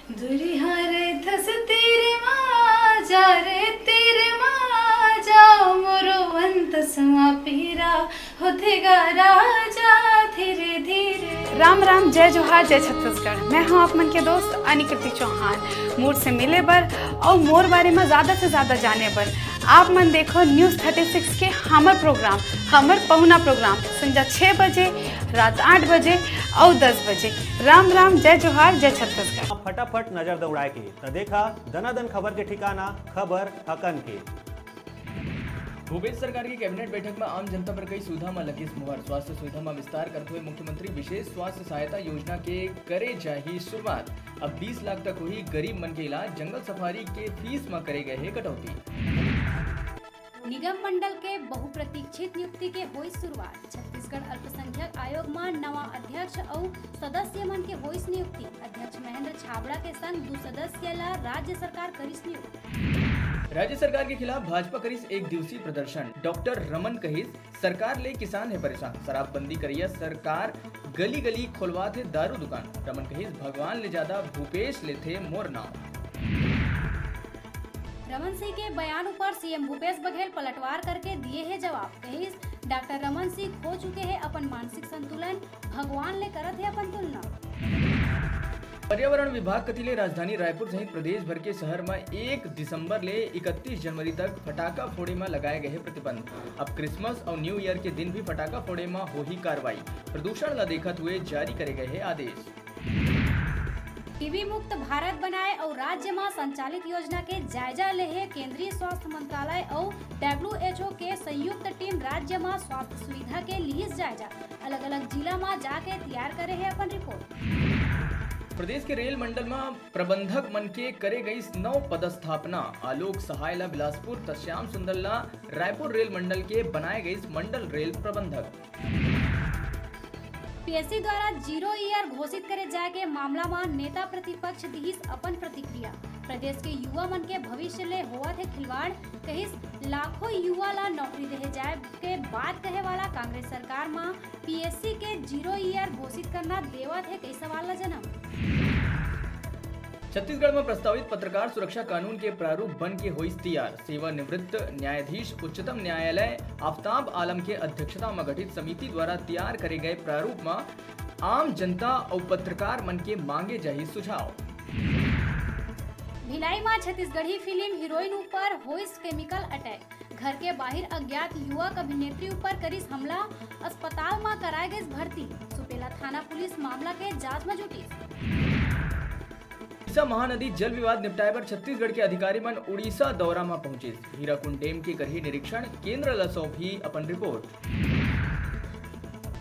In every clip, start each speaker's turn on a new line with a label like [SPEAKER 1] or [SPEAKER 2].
[SPEAKER 1] दुरिहा रे धस तेरे माँ जा रे तेरे माँ जाओ मोरो अंत समा पीरा होतेगा राजा धीरे धीरे। राम राम, जय जोहार, जय छत्तीसगढ़। मैं हूँ आप मन के दोस्त अनिकृति चौहान। मोर से मिले बर और मोर बारे में ज़्यादा से ज़्यादा जाने बर आप मन देखो न्यूज़ 36 के हमर प्रोग्राम, हमर पहुना प्रोग्राम संजा 6 बजे, रात 8 बजे और 10 बजे। राम राम, जय जोहार, जय छत्तीसगढ़।
[SPEAKER 2] फटाफट नजर दौड़ाए के तो देखा दनादन खबर के ठिकाना खबर हकन के।
[SPEAKER 3] भूपेश सरकार की कैबिनेट बैठक में आम जनता पर कई सुविधा में लगी मुहर। स्वास्थ्य सुविधा में विस्तार करते हुए मुख्यमंत्री विशेष स्वास्थ्य सहायता योजना के करे जाही शुरुआत। अब 20 लाख तक हुई गरीब मन के इलाज। जंगल सफारी के फीस में करे गए है कटौती।
[SPEAKER 4] निगम मंडल के बहुप्रतीक्षित नियुक्ति के हुई शुरुआत। छत्तीसगढ़ अल्पसंख्यक आयोग में नवा अध्यक्ष और सदस्य मन के हुई नियुक्ति। अध्यक्ष महेंद्र छाबड़ा के संग 2 सदस्य ला राज्य सरकार करिस नियुक्त।
[SPEAKER 3] राज्य सरकार के खिलाफ भाजपा करिस 1 दिवसीय प्रदर्शन। डॉक्टर रमन कहिस सरकार ले किसान है परेशान। शराबबंदी करिया सरकार, गली गली खोलवा थे दारू दुकान। रमन कहिस भगवान ले ज्यादा भूपेश ले थे मोर नाम।
[SPEAKER 4] रमन सिंह के बयान पर सीएम भूपेश बघेल पलटवार करके दिए है जवाब। कहिस डॉक्टर रमन सिंह खो चुके हैं अपन मानसिक संतुलन, भगवान ले करत है अपन तुलना।
[SPEAKER 3] पर्यावरण विभाग कथिले राजधानी रायपुर सहित प्रदेश भर के शहर में 1 दिसंबर ले 31 जनवरी तक फटाका फोड़े में लगाए गए प्रतिबंध। अब क्रिसमस और न्यू ईयर के दिन भी फटाका फोड़े में हो ही कार्रवाई। प्रदूषण ला देखत हुए जारी करे गए है आदेश।
[SPEAKER 4] टीबी मुक्त भारत बनाए और राज्य में संचालित योजना के जायजा ले है केंद्रीय स्वास्थ्य मंत्रालय और WHO के संयुक्त टीम राज्य में स्वास्थ्य सुविधा के लिए जायजा। अलग अलग जिला में जाके तैयार करे है अपन रिपोर्ट।
[SPEAKER 3] प्रदेश के रेल मंडल में प्रबंधक मन के करे गई 9 पदस्थापना। आलोक सहाय ला बिलासपुर, तश्याम सुंदर ला रायपुर रेल मंडल के बनाए गई मंडल रेल प्रबंधक।
[SPEAKER 4] पीएससी द्वारा 0 ईयर घोषित करे जाए के मामला में नेता प्रतिपक्ष दिहिस अपन प्रतिक्रिया। प्रदेश के युवा मन के भविष्य ले होवत है खिलवाड़। कहिस लाखों युवा ला नौकरी दे जाए के बात कहे वाला कांग्रेस सरकार में पीएससी के 0 ईयर घोषित करना देवत है कई सवाल ला जन्म।
[SPEAKER 3] छत्तीसगढ़ में प्रस्तावित पत्रकार सुरक्षा कानून के प्रारूप बन के हुई तैयार। सेवानिवृत्त न्यायाधीश उच्चतम न्यायालय आफ्ताब आलम के अध्यक्षता में गठित समिति द्वारा तैयार करे गए प्रारूप में आम जनता और पत्रकार मन के मांगे जाही सुझाव।
[SPEAKER 4] भिलाई में छत्तीसगढ़ी फिल्म हीरोइन ऊपर होइस केमिकल अटैक। घर के बाहर अज्ञात युवक अभिनेत्री ऊपर करिस हमला। अस्पताल में कराए गए भर्ती। सुपेला थाना पुलिस मामला के जांच में जुटी।
[SPEAKER 3] उड़ीसा महानदी जल विवाद निपटाए पर छत्तीसगढ़ के अधिकारी मन उड़ीसा दौरा में पहुंचे। हीराकुंड डैम के करही निरीक्षण। केंद्र ला सौंपी अपन रिपोर्ट।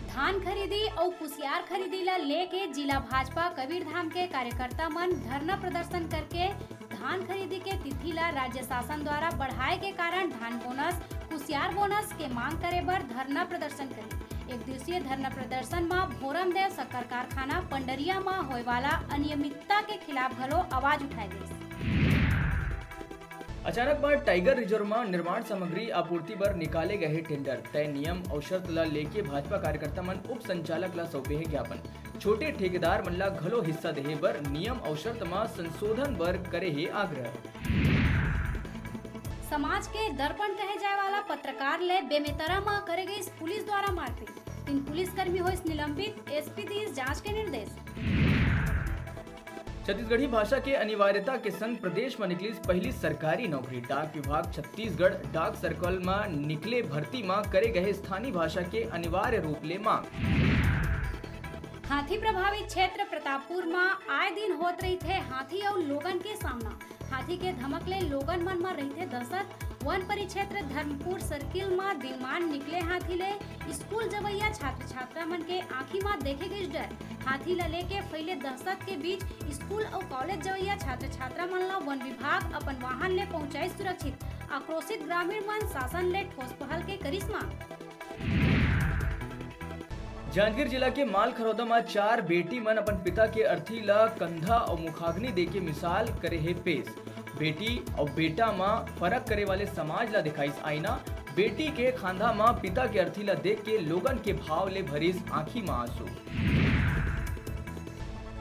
[SPEAKER 4] धान खरीदी और कुसियार खरीदी ला लेके जिला भाजपा कबीरधाम के कार्यकर्ता मन धरना प्रदर्शन करके धान खरीदी के तिथि ला राज्य शासन द्वारा बढ़ाए के कारण धान बोनस, कुसियार बोनस के मांग करे बर धरना प्रदर्शन करी। 1 दिवसीय धरना प्रदर्शन में भोरमदेव शक्कर कारखाना पंडरिया में होए वाला अनियमितता के खिलाफ घलो आवाज उठाई गई।
[SPEAKER 3] अचानक बाद टाइगर रिजर्व में निर्माण सामग्री आपूर्ति पर निकाले गए टेंडर। तय नियम और शर्त ला लेके भाजपा कार्यकर्ता मन उप संचालक ला सौंपे है ज्ञापन। छोटे ठेकेदार मन ला घलो हिस्सा देहे बर नियम और शर्त में संशोधन बर करे है आग्रह।
[SPEAKER 4] समाज के दर्पण कहे जाए वाला पत्रकार ले बेमेतरा में करे गई पुलिस द्वारा मारपीट। 3 पुलिसकर्मी हुए निलंबित। एसपी दी जांच के निर्देश।
[SPEAKER 3] छत्तीसगढ़ी भाषा के अनिवार्यता के संग प्रदेश में निकली पहली सरकारी नौकरी। डाक विभाग छत्तीसगढ़ डाक सर्कल में निकले भर्ती में करे गए स्थानीय भाषा के अनिवार्य रूप ले मांग।
[SPEAKER 4] हाथी प्रभावित क्षेत्र प्रतापपुर में आए दिन होत रही थे हाथी और लोगन के सामना। हाथी के धमक ले लोगन मन में रही थे दहशत। वन परिक्षेत्र धर्मपुर सर्किल में दिनमान निकले हाथी ले स्कूल जवैया छात्र छात्रा मन के आँखी में देखे गए डर। हाथी ला लेके फैले दहशत के बीच स्कूल और कॉलेज जवैया छात्र छात्रा मन ला वन विभाग अपन वाहन ले पहुँचाई सुरक्षित। आक्रोशित ग्रामीण मन शासन ले ठोस पहल के करिश्मा।
[SPEAKER 3] जांजगीर जिला के मालखरौदा में 4 बेटी मन अपन पिता के अर्थी ला कंधा और मुखाग्नि दे के मिसाल करे है पेश। बेटी और बेटा में फर्क करे वाले समाज ला दिखाइस आईना। बेटी के खांधा में पिता के अर्थी ला देख के लोगन के भाव ले भरिस आँखी में आंसू।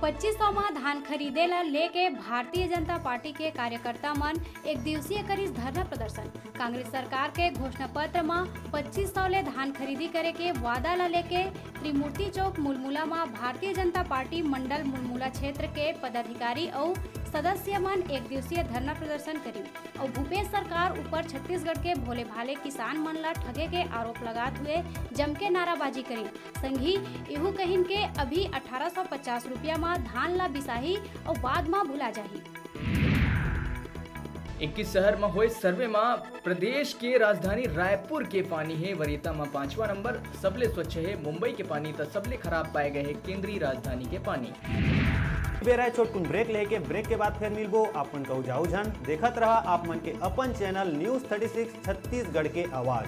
[SPEAKER 4] 2500 में धान खरीदे ला लेके भारतीय जनता पार्टी के कार्यकर्ता मन एक दिवसीय करीस धरना प्रदर्शन। कांग्रेस सरकार के घोषणा पत्र में 2500 ले धान खरीदी करे के वादा ला लेके त्रिमूर्ति चौक मुलमुला में भारतीय जनता पार्टी मंडल मुलमुला क्षेत्र के पदाधिकारी और सदस्य मन एक दिवसीय धरना प्रदर्शन करी और भूपेश सरकार ऊपर छत्तीसगढ़ के भोले भाले किसान मन ला ठगे के आरोप लगाते हुए जम के नाराबाजी करी। संघी इहू कहिन के अभी 1850 रुपया में धान ला बिसाही और बाद में भुला जाही।
[SPEAKER 3] 21 शहर में हुए सर्वे में प्रदेश के राजधानी रायपुर के पानी है वरीयता में 5वां नंबर। सबले स्वच्छ है मुंबई के पानी तो सबले खराब पाए गए है केंद्रीय राजधानी के पानी।
[SPEAKER 2] बेरा छोटकुन ब्रेक लेके ब्रेक के बाद फिर मिलबो आपन कहू जाऊ झन देखत रहा आप मन के अपन चैनल न्यूज 36 छत्तीसगढ़ के आवाज।